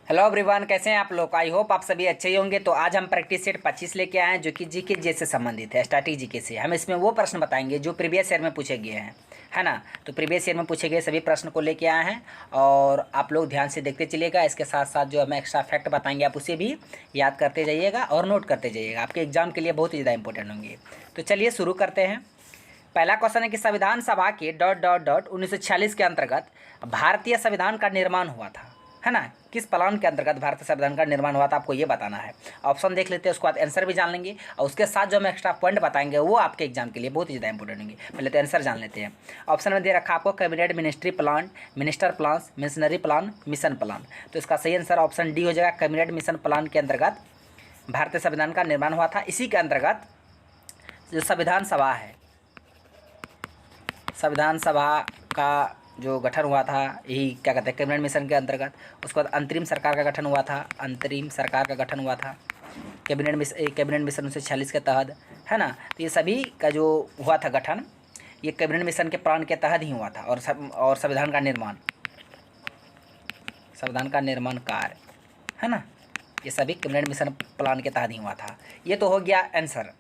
Hello everyone, कैसे हैं आप लोग। आई होप आप सभी अच्छे ही होंगे। तो आज हम प्रैक्टिस सेट 25 लेके आए हैं जो कि जीके जे से संबंधित है, स्टैटिक जीके से। हम इसमें वो प्रश्न बताएंगे जो प्रीवियस ईयर में पूछे गए हैं, है ना। तो प्रीवियस ईयर में पूछे गए सभी प्रश्न को लेके आए हैं और आप लोग ध्यान से देखते चलिएगा। इसके साथ साथ जो हमें एक्स्ट्रा फैक्ट बताएंगे आप उसे भी याद करते जाइएगा और नोट करते जाइएगा, आपके एग्जाम के लिए बहुत ही ज़्यादा इंपॉर्टेंट होंगे। तो चलिए शुरू करते हैं। पहला क्वेश्चन है कि संविधान सभा के ... 1946 के अंतर्गत भारतीय संविधान का निर्माण हुआ था, है ना। किस प्लान के अंतर्गत भारतीय संविधान का निर्माण हुआ था, आपको ये बताना है। ऑप्शन देख लेते हैं, उसके बाद आंसर भी जान लेंगे और उसके साथ जो हम एक्स्ट्रा पॉइंट बताएंगे वो आपके एग्जाम के लिए बहुत ही ज़्यादा इंपॉर्टेंट होंगे। पहले तो आंसर जान लेते हैं। ऑप्शन में दे रखा आपको cabinet ministry plan, minister plan, missionary plan, mission plan. तो इसका सही आंसर ऑप्शन डी हो जाएगा। कैबिनेट मिशन प्लान के अंतर्गत भारतीय संविधान का निर्माण हुआ था। इसी के अंतर्गत जो संविधान सभा है, संविधान सभा का जो गठन हुआ था, यही क्या कहते हैं कैबिनेट मिशन के अंतर्गत। उसके बाद अंतरिम सरकार का गठन हुआ था, अंतरिम सरकार का गठन हुआ था कैबिनेट मिशन 1946 के तहत, है ना। तो ये सभी का जो हुआ था गठन, ये कैबिनेट मिशन के प्लान के तहत ही हुआ था। और संविधान का निर्माण कार्य, है ना, ये सभी कैबिनेट मिशन प्लान के तहत ही हुआ था। ये तो हो गया आंसर।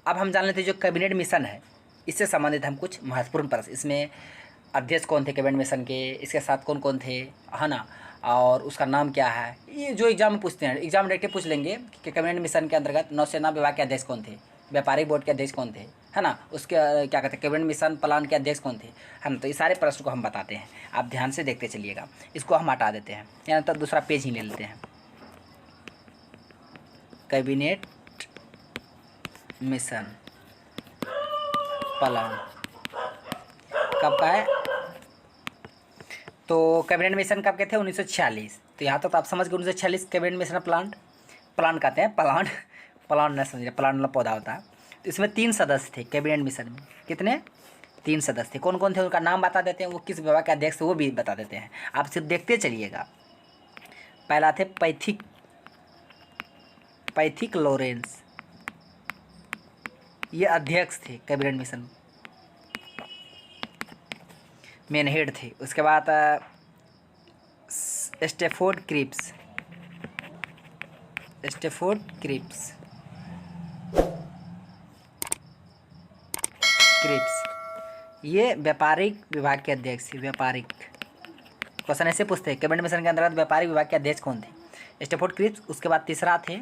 अब हम जान लेते हैं जो कैबिनेट मिशन है, इससे संबंधित हम कुछ महत्वपूर्ण प्रश्न। इसमें अध्यक्ष कौन थे कैबिनेट मिशन के, इसके साथ कौन कौन थे, है ना, और उसका नाम क्या है। ये जो एग्जाम में पूछते हैं, एग्जाम डायरेक्टली पूछ लेंगे कि कैबिनेट मिशन के अंतर्गत नौसेना विभाग के अध्यक्ष कौन थे, व्यापारिक बोर्ड के अध्यक्ष कौन थे, है ना, उसके क्या कहते हैं कैबिनेट मिशन प्लान के अध्यक्ष कौन थे, है ना। तो ये सारे प्रश्न को हम बताते हैं, आप ध्यान से देखते चलिएगा। इसको हम हटा देते हैं, या तो दूसरा पेज ही ले लेते हैं। कैबिनेट मिशन प्लान कब का है, तो कैबिनेट मिशन कब के थे, 1946। तो यहाँ तक तो आप समझ गए 1946 कैबिनेट मिशन प्लान कहते हैं, प्लान न समझिए, प्लान मतलब पौधा होता है। तो इसमें 3 सदस्य थे कैबिनेट मिशन में। कितने? 3 सदस्य थे। कौन कौन थे उनका नाम बता देते हैं, वो किस विभाग के अध्यक्ष वो भी बता देते हैं, आप सिर्फ देखते चलिएगा। पहला थे पैथिक लॉरेंस, ये अध्यक्ष थे कैबिनेट मिशन, मेन हेड थे। उसके बाद स्टेफोर्ड क्रिप्स, ये व्यापारिक विभाग के अध्यक्ष थे। व्यापारिक क्वेश्चन ऐसे पूछते हैं, कैबिनेट मिशन के अंतर्गत व्यापारिक विभाग के अध्यक्ष कौन थे, स्टेफोर्ड क्रिप्स। उसके बाद तीसरा थे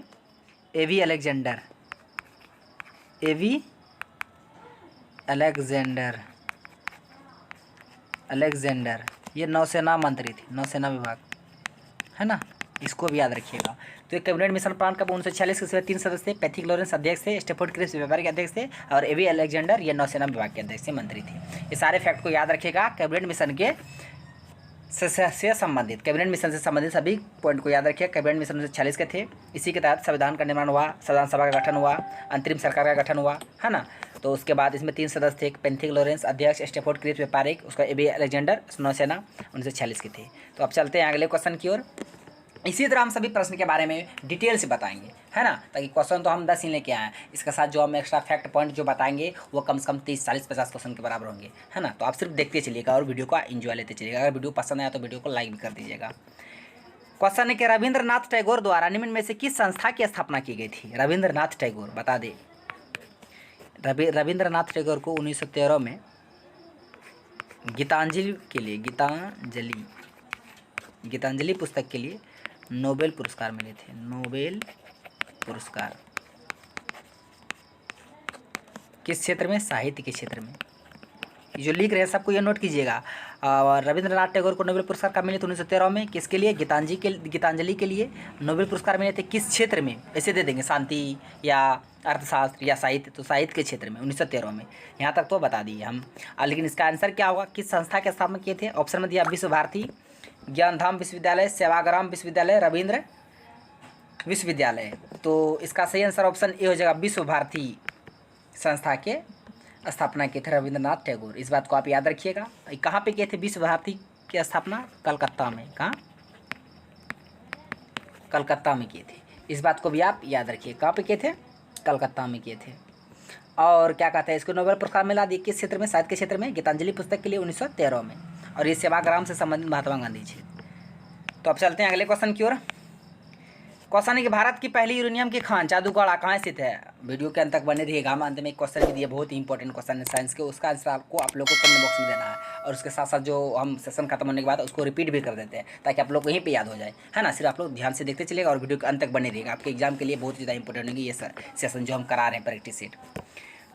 एवी अलेक्जेंडर, ये नौसेना मंत्री थे, नौसेना विभाग, है ना। इसको भी याद रखिएगा। तो एक कैबिनेट मिशन प्लान कब 1946 के इसमें 3 सदस्य थे। पैथिक लॉरेंस अध्यक्ष थे, स्टेफोर्ड क्रिप्स व्यापारिक अध्यक्ष थे और एवी अलेक्जेंडर ये नौसेना विभाग के अध्यक्ष थे, मंत्री थे। ये सारे फैक्ट को याद रखिएगा। कैबिनेट मिशन के से संबंधित, कैबिनेट मिशन से संबंधित सभी पॉइंट को याद रखिए। कैबिनेट मिशन 1946 के थे, इसी के तहत संविधान का निर्माण हुआ, संविधान सभा का गठन हुआ, अंतरिम सरकार का गठन हुआ, है ना। तो उसके बाद इसमें 3 सदस्य थे, पैथिक लॉरेंस अध्यक्ष, स्टेफोर्ड क्रिप्स व्यापारिक, उसका एवी अलेक्जेंडर नौसेना 1946 के थे। तो अब चलते हैं अगले क्वेश्चन की ओर। इसी तरह हम सभी प्रश्न के बारे में डिटेल से बताएंगे, है ना, ताकि क्वेश्चन तो हम 10 ही लेके आए हैं, इसके साथ जो हम एक्स्ट्रा फैक्ट पॉइंट जो बताएंगे वो कम से कम 30, 40, 50 क्वेश्चन के बराबर होंगे, है ना। तो आप सिर्फ देखते चलिएगा और वीडियो का एंजॉय लेते चलिएगा। अगर वीडियो पसंद आया तो वीडियो को लाइक भी कर दीजिएगा। क्वेश्चन है कि रविंद्रनाथ टैगोर द्वारा निम्न में से किस संस्था की स्थापना की गई थी। रविंद्रनाथ टैगोर, बता दे, रविंद्रनाथ टैगोर को 1913 में गीतांजलि के लिए, गीतांजलि पुस्तक के लिए नोबेल पुरस्कार मिले थे। नोबेल पुरस्कार किस क्षेत्र में? साहित्य के क्षेत्र में। जो लिख रहे हैं सबको ये नोट कीजिएगा। और रविंद्रनाथ टैगोर को नोबेल पुरस्कार कब मिले थे? 1913 में। किसके लिए? गीतांजलि के लिए नोबेल पुरस्कार मिले थे। किस क्षेत्र में? ऐसे दे देंगे, शांति या अर्थशास्त्र या साहित्य, तो साहित्य के क्षेत्र में 1913 में। यहाँ तक तो बता दिए हम। लेकिन इसका आंसर क्या होगा? किस संस्था के स्थापना किए थे? ऑप्शन में दिया विश्व भारती, ज्ञानधाम विश्वविद्यालय, सेवाग्राम विश्वविद्यालय, रविंद्र विश्वविद्यालय। तो इसका सही आंसर ऑप्शन ए हो जाएगा, विश्व भारती संस्था के स्थापना किए थे रविंद्रनाथ टैगोर। इस बात को आप याद रखिएगा। कहाँ पे किए थे विश्व भारती की स्थापना? कलकत्ता में। कहाँ? कलकत्ता में किए थे। इस बात को भी आप याद रखिए। कहाँ पे किए थे? कलकत्ता में किए थे। और क्या कहते हैं, इसको नोबेल पुरस्कार मिला दिए किस क्षेत्र में? साहित्य के क्षेत्र में, गीतांजलि पुस्तक के लिए 1913 में। और ये सेवाग्राम से संबंधित महात्मा गांधी जी। तो अब चलते हैं अगले क्वेश्चन की ओर। क्वेश्चन है कि भारत की पहली यूरेनियम की खान जादूगढ़ा कहाँ स्थित है। वीडियो के अंत तक बने रहिएगा। हम अंत में एक क्वेश्चन भी दिए, बहुत ही इंपॉर्टेंट क्वेश्चन है साइंस के, उसका आंसर आपको आप लोगों को कमेंट बॉक्स में देना है। और उसके साथ साथ जो हम सेशन खत्म होने के बाद उसको रिपीट भी कर देते हैं ताकि आप लोग को यहीं पे याद हो जाए, है ना। सिर्फ आप लोग ध्यान से देखते चलिएगा और वीडियो के अंत तक बने रहिएगा। आपके एग्जाम के लिए बहुत ज़्यादा इंपॉर्टेंट होगी ये सेशन जो हम करा रहे हैं प्रैक्टिस सेट।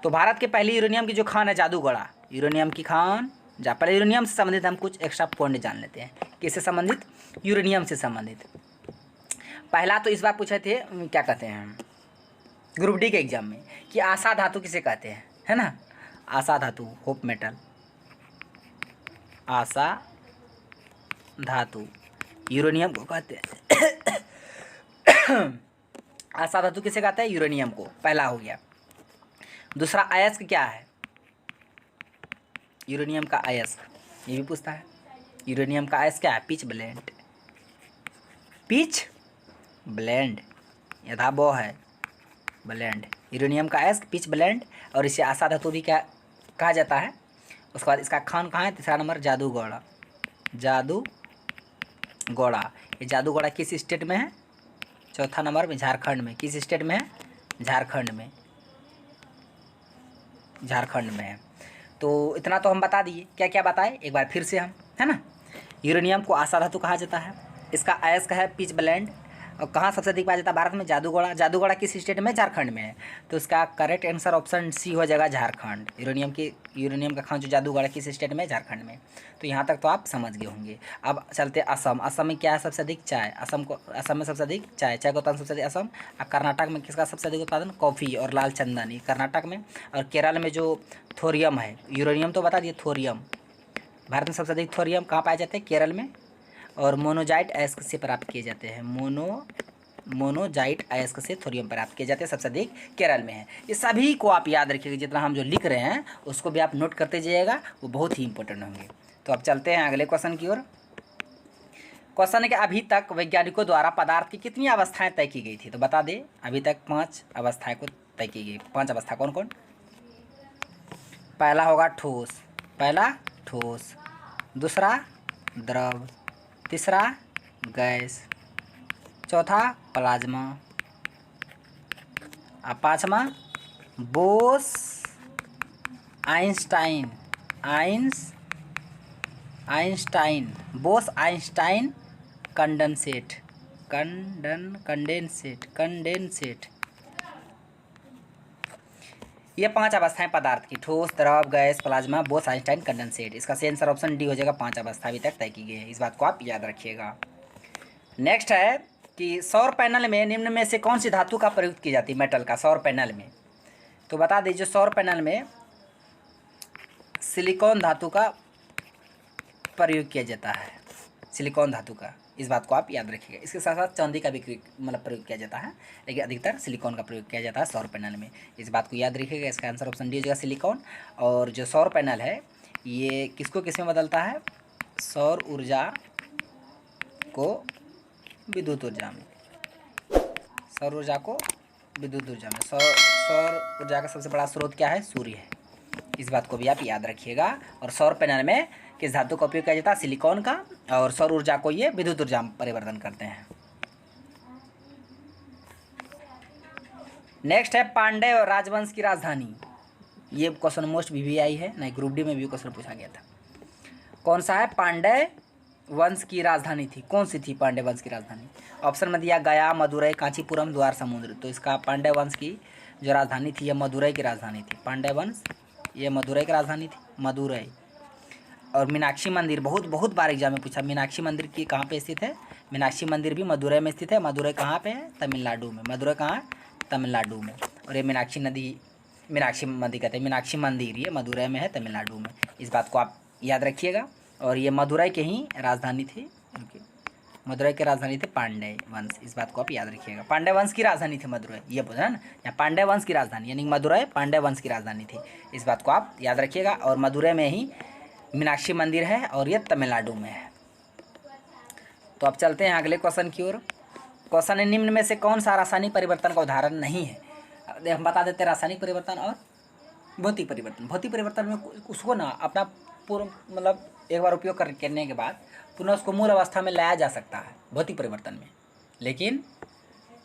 तो भारत के पहली यूरेनियम की जो खान है जादूगढ़ा, यूरेनियम की खान पहले यूरेनियम से संबंधित हम कुछ एक्स्ट्रा पॉइंट जान लेते हैं। किससे संबंधित? यूरेनियम से संबंधित। पहला तो इस बार पूछे थे क्या कहते हैं ग्रुप डी के एग्जाम में कि आशा धातु किसे कहते हैं, है ना। आशा धातु, होप मेटल, आशा धातु यूरेनियम को कहते हैं। आशा धातु किसे कहते हैं? यूरेनियम को। पहला हो गया। दूसरा अयस्क क्या है? यूरेनियम का अयस्क, ये भी पूछता है। यूरेनियम का अयस्क क्या है? पिच ब्लेंड, पिच ब्लेंड, यथाबो है ब्लेंड। यूरेनियम का अयस्क पिच ब्लेंड, और इसे आशा धातु भी क्या कहा जाता है। उसके बाद इसका खान कहाँ है? तीसरा नंबर जादूगढ़ा, जादूगढ़ा। ये जादूगढ़ा किस स्टेट में है? चौथा नंबर में झारखंड में। किस स्टेट में है? झारखंड में, झारखंड में है। तो इतना तो हम बता दिए। क्या क्या बताए एक बार फिर से हम, है ना। यूरेनियम को आशा धातु कहा जाता है, इसका अयस्क है पिच ब्लेंड, और कहाँ सबसे अधिक पाया जाता है? भारत में जादूगढ़ा। जादूगढ़ा किस स्टेट में? झारखंड में है। तो इसका करेक्ट आंसर ऑप्शन सी हो जाएगा, झारखंड। यूरेनियम का खान जो जादूगढ़ा किस स्टेट में? झारखंड में। तो यहाँ तक तो आप समझ गए होंगे। अब चलते असम। असम में क्या है सबसे अधिक? चाय। असम में सबसे अधिक चाय का उत्पादन सबसे अधिक असम। और कर्नाटक में किसका सबसे अधिक उत्पादन? कॉफ़ी और लाल चंदन, ये कर्नाटक में। और केरल में जो थोरियम है, यूरेनियम तो बता दिए, थोरियम। भारत में सबसे अधिक थोरियम कहाँ पाए जाते हैं? केरल में। और मोनोजाइट अयस्क से प्राप्त किए जाते हैं, मोनोजाइट अयस्क से थोरियम प्राप्त किए जाते हैं, सबसे अधिक केरल में है। ये सभी को आप याद रखिएगा, जितना हम जो लिख रहे हैं उसको भी आप नोट करते जाइएगा, वो बहुत ही इंपॉर्टेंट होंगे। तो अब चलते हैं अगले क्वेश्चन की ओर। क्वेश्चन है कि अभी तक वैज्ञानिकों द्वारा पदार्थ की कितनी अवस्थाएं तय की गई थी? तो बता दें, अभी तक 5 अवस्थाएं को तय की गई। 5 अवस्था कौन कौन? पहला होगा ठोस, पहला ठोस, दूसरा द्रव, तीसरा गैस, चौथा प्लाज्मा, और पाँचवा Bose Einstein, Bose Einstein condensate, ये 5 अवस्थाएं पदार्थ की, ठोस, द्रव, gas, plasma, Bose Einstein condensate. इसका सही आंसर ऑप्शन डी हो जाएगा। 5 अवस्था अभी तक तय की गई है, इस बात को आप याद रखिएगा। नेक्स्ट है कि सौर पैनल में निम्न में से कौन सी धातु का प्रयोग की जाती है? मेटल का सौर पैनल में। तो बता दीजिए, सौर पैनल में सिलिकॉन धातु का प्रयोग किया जाता है, सिलिकॉन धातु का, इस बात को आप याद रखिएगा। इसके साथ साथ चांदी का भी प्रयोग किया जाता है, लेकिन अधिकतर सिलिकॉन का प्रयोग किया जाता है सौर पैनल में, इस बात को याद रखिएगा। इसका आंसर ऑप्शन डी हो जाएगा, सिलिकॉन। और जो सौर पैनल है ये किसको किस में बदलता है? सौर ऊर्जा को विद्युत ऊर्जा में, सौर ऊर्जा को विद्युत ऊर्जा में। सौर ऊर्जा का सबसे बड़ा स्रोत क्या है? सूर्य है, इस बात को भी आप याद रखिएगा। और सौर पैनल में किस धातु का उपयोग किया जाता है? सिलिकॉन का। और सौर ऊर्जा को ये विद्युत ऊर्जा में परिवर्तन करते हैं। नेक्स्ट है पांड्य और राजवंश की राजधानी। ये क्वेश्चन मोस्ट VVI है, नहीं ग्रुप डी में भी क्वेश्चन पूछा गया था। कौन सा है? पांड्य वंश की राजधानी थी, कौन सी थी पांड्य वंश की राजधानी? ऑप्शन में दिया गया, मदुरई, कांचीपुरम, द्वार समुद्र। तो इसका पांड्य वंश की जो राजधानी थी, यह मदुरई की राजधानी थी। पांड्य वंश ये मदुरई की राजधानी थी, मदुरई। और मीनाक्षी मंदिर बहुत बार एग्जाम में पूछा, मीनाक्षी मंदिर की कहाँ पे स्थित है? मीनाक्षी मंदिर भी मदुरई में स्थित है। मदुरई कहाँ पे है? तमिलनाडु में। मदुरई कहाँ है? तमिलनाडु में। और ये मीनाक्षी मंदिर कहते हैं, मीनाक्षी मंदिर ये मदुरई में है, तमिलनाडु में, इस बात को आप याद रखिएगा। और ये मदुरई के ही राजधानी थी, मदुरई की राजधानी थी पांड्य वंश, इस बात को आप याद रखिएगा। पांड्य वंश की राजधानी थी मदुरई, ये बोल रहे हैं ना, यहाँ पांड्य वंश की राजधानी यानी मदुरई पांड्य वंश की राजधानी थी, इस बात को आप याद रखिएगा। और मदुरई में ही मीनाक्षी मंदिर है और ये तमिलनाडु में है। तो अब चलते हैं अगले क्वेश्चन की ओर। क्वेश्चन है, निम्न में से कौन सा रासायनिक परिवर्तन का उदाहरण नहीं है? हम बता देते हैं, रासायनिक परिवर्तन और भौतिक परिवर्तन। भौतिक परिवर्तन में उसको ना अपना पूर्ण मतलब एक बार उपयोग करने के बाद पुनः उसको मूल अवस्था में लाया जा सकता है भौतिक परिवर्तन में, लेकिन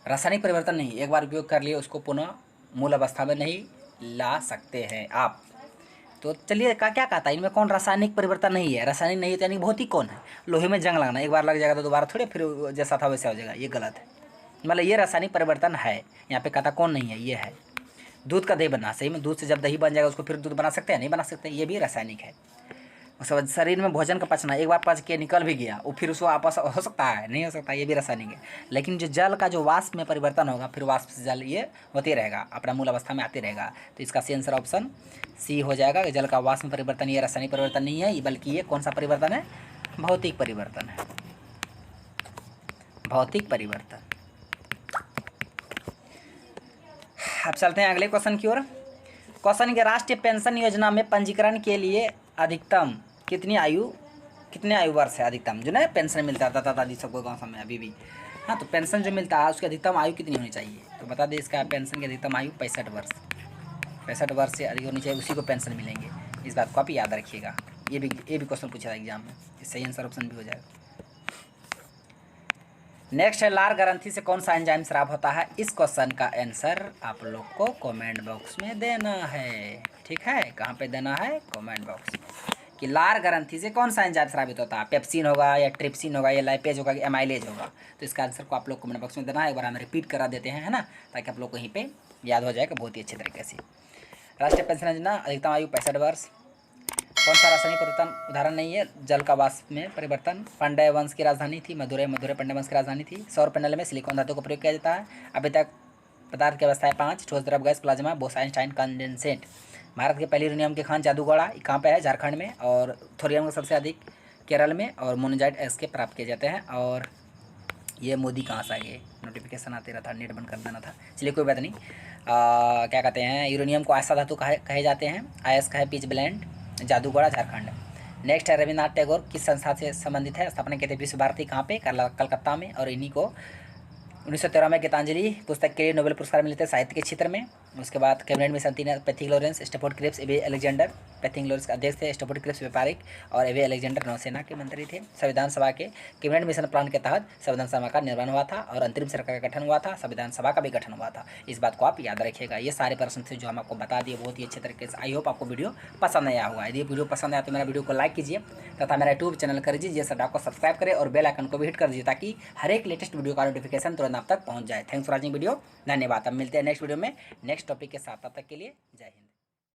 रासायनिक परिवर्तन नहीं, एक बार उपयोग कर लिए उसको पुनः मूल अवस्था में नहीं ला सकते हैं आप। तो चलिए क्या कहता है, इनमें कौन रासायनिक परिवर्तन नहीं है? रासायनिक नहीं है तो यानी भौतिक कौन है? लोहे में जंग लगना, एक बार लग जाएगा तो दोबारा थोड़े फिर जैसा था वैसा हो जाएगा, ये गलत है। मतलब ये रासायनिक परिवर्तन है, यहाँ पे कहता कौन नहीं है, ये है। दूध का दही बनना, सही में दूध से जब दही बन जाएगा उसको फिर दूध बना सकते हैं? नहीं बना सकते, ये भी रासायनिक है। उसके बाद शरीर में भोजन का पचना, एक बार पच के निकल भी गया वो फिर उसको आपस हो सकता है? नहीं हो सकता, ये भी रासायनिक है। लेकिन जो जल का जो वाष्प में परिवर्तन होगा, फिर वाष्प से जल ये होते रहेगा, अपना मूल अवस्था में आते रहेगा। तो इसका सही आंसर ऑप्शन सी हो जाएगा कि जल का वाष्प में परिवर्तन ये रासायनिक परिवर्तन नहीं है, बल्कि ये कौन सा परिवर्तन है? भौतिक परिवर्तन है, भौतिक परिवर्तन। अब चलते हैं अगले क्वेश्चन की ओर। क्वेश्चन के राष्ट्रीय पेंशन योजना में पंजीकरण के लिए अधिकतम कितने आयु वर्ष है? अधिकतम जो ना पेंशन मिलता है दादा दादी सबको गाँव समय अभी भी, हाँ, तो पेंशन जो मिलता है उसकी अधिकतम आयु कितनी होनी चाहिए? तो बता दें, इसका पेंशन की अधिकतम आयु 65 वर्ष, 65 वर्ष से अधिक होनी चाहिए, उसी को पेंशन मिलेंगे। इस बात को आप याद रखिएगा, ये भी क्वेश्चन पूछा था एग्जाम में, सही आंसर ऑप्शन भी हो जाएगा। नेक्स्ट है, लार ग्रंथि से कौन सा एंजाइम स्राव होता है? इस क्वेश्चन का आंसर आप लोग को कमेंट बॉक्स में देना है, ठीक है? कहाँ पे देना है? कमेंट बॉक्स में, कि लार ग्रंथि से कौन सा एंजाइम स्रावित होता है? पेप्सिन होगा या ट्रिप्सिन होगा या लाइपेज होगा या एमाइलेज होगा? तो इसका आंसर को आप लोग कमेंट बॉक्स में देना है। एक बार हम रिपीट करा देते हैं, है ना, ताकि आप लोग को यहीं पे याद हो जाएगा बहुत ही अच्छे तरीके से। राष्ट्रीय पेंशन योजना, अधिकतम आयु 65 वर्ष। कौन सा रासायनिक परिवर्तन उदाहरण नहीं है? जल का वाष्प में परिवर्तन। पांड्य वंश की राजधानी थी मदुरै, पांड्य वंश की राजधानी थी। सौर पैनल में सिलिकॉन धातु का प्रयोग किया जाता है। अभी तक पदार्थ की अवस्था है 5, ठोस, द्रव, गैस, प्लाज्मा, बोस-आइंस्टाइन कंडेंसेट। भारत के पहले यूरेनियम के खान जादूगढ़ा कहाँ पे है? झारखंड में। और थोरियम का सबसे अधिक केरल में, और मोनोजाइट इसके प्राप्त किए जाते हैं। और ये मोदी कहाँ से आ गए? नोटिफिकेशन आते रहता, नेट बंद कर देना था, चलिए कोई बात नहीं। क्या कहते हैं, यूरेनियम को आयसा धातु कहे जाते हैं। आयस का है पिच ब्लेंड, जादूगढ़ा झारखंड। नेक्स्ट है, रविन्द्रनाथ टैगोर किस संस्था से संबंधित है? स्थापना की थी विश्व भारती कहाँ पे? कलकत्ता में। और इन्हीं को 1913 में गीतांजलि पुस्तक के लिए नोबेल पुरस्कार मिले थे साहित्य के क्षेत्र में। उसके बाद cabinet mission 3 Pethick Lawrence, Stafford Cripps, A V Alexander. Pethick Lawrence के अध्यक्ष थे, स्टैफोर्ड क्रिप्स व्यापारिक, और एवी अलेक्जेंडर नौसेना के मंत्री थे। संविधान सभा के कैबिनेट मिशन प्लान के तहत संविधान सभा का निर्माण हुआ था और अंतरिम सरकार का गठन हुआ था, संविधान सभा का भी गठन हुआ था। इस बात को आप याद रखिएगा। ये सारे प्रश्न थे जो हम आपको बता दिए बहुत ही अच्छे तरीके से। आई होप आपको वीडियो पसंद आया होगा। यदि वीडियो पसंद आया तो मेरा वीडियो को लाइक कीजिए तथा मेरा यूट्यूब चैनल कर दीजिए, सब्सक्राइब को सब्सक्राइब करें और बेल आइकन को भी हिट कर दीजिए, ताकि हर एक लेटेस्ट वीडियो का नोटिफिकेशन तुरंत आप तक पहुँच जाए। थैंक्स फॉर वॉचिंग वीडियो, धन्यवाद। अब मिलते हैं नेक्स्ट वीडियो में नेक्स्ट टॉपिक के साथ, तब तक के लिए जय हिंद।